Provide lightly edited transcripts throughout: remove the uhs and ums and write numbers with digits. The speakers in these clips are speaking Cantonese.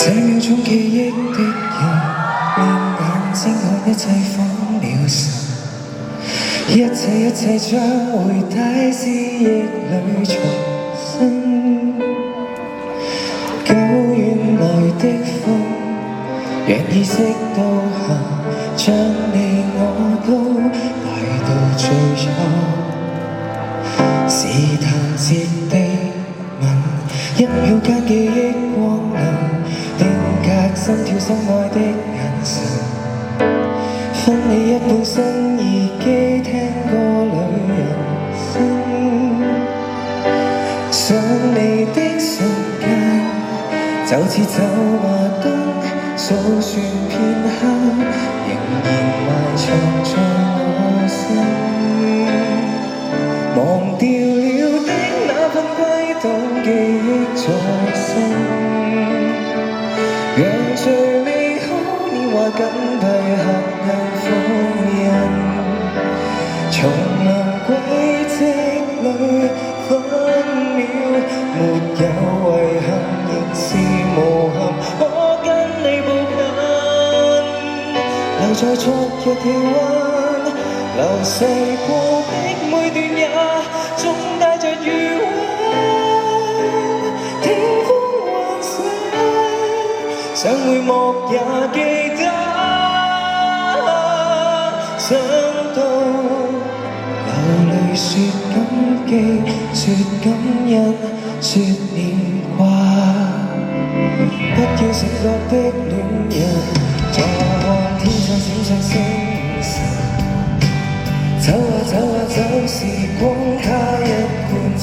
這秒鐘記憶的人，令眼睛看一切瘋了神，一切將會帶思憶裏重生。舊原來的風，讓意識都行，將你我都帶到最初。試探節的吻，一秒間記憶光臨。定格心跳心愛的眼神，分你一半新耳機聽歌裏人生。想你的瞬間，就似走馬燈，數算片刻，仍然埋藏在我心。忘掉了的那份悸動，記憶在身。讓最美好年華緊閉合眼封印，重臨軌跡裏分秒，沒有遺憾亦是無憾，可跟你步近，留在昨日氣溫，流逝過的每段也總帶着餘溫。想回目也記得，想到流淚說感激，說感恩，說念掛。不要承諾的戀人，坐看天上閃爍星辰。走啊走啊走，時光它一貫殘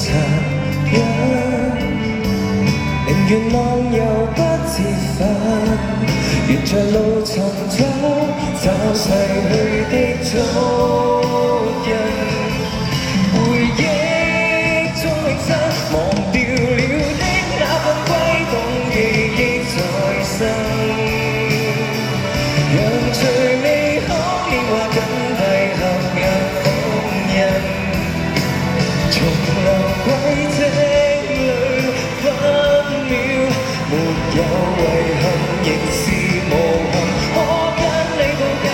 忍。寧願浪遊不折返，沿着路尋找逝去的足印。回憶中永生，忘掉了的那份悸動，記憶在身。讓最美好年華緊閉合眼封印，重臨軌跡。沒有遺憾，亦是無憾，可跟你步近，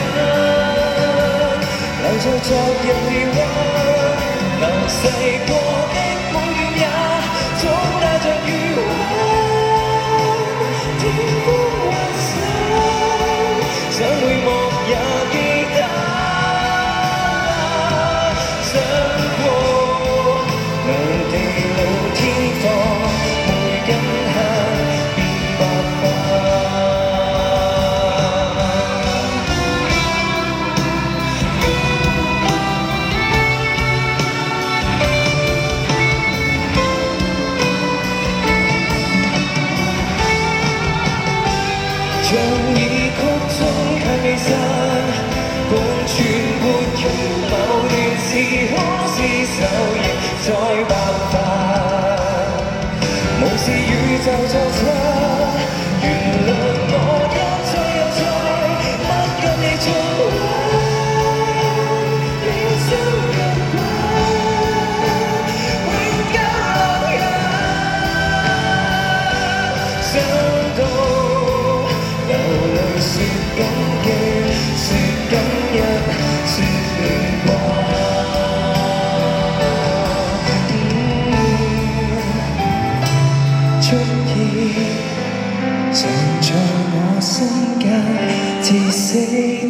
留在昨日氣溫，流逝過的每段也總帶着餘溫。天空幻想，想回目也記得，想過兩地老天荒。像異曲中近未散，貫穿沒於某段時空，廝守亦再爆發。無視宇宙作差，原諒我一再又再不跟你重溫，渺小人群，永久烙印。想到。流淚說感激，說感恩，說念掛。出現常在我心間，至死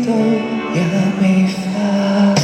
都也未化。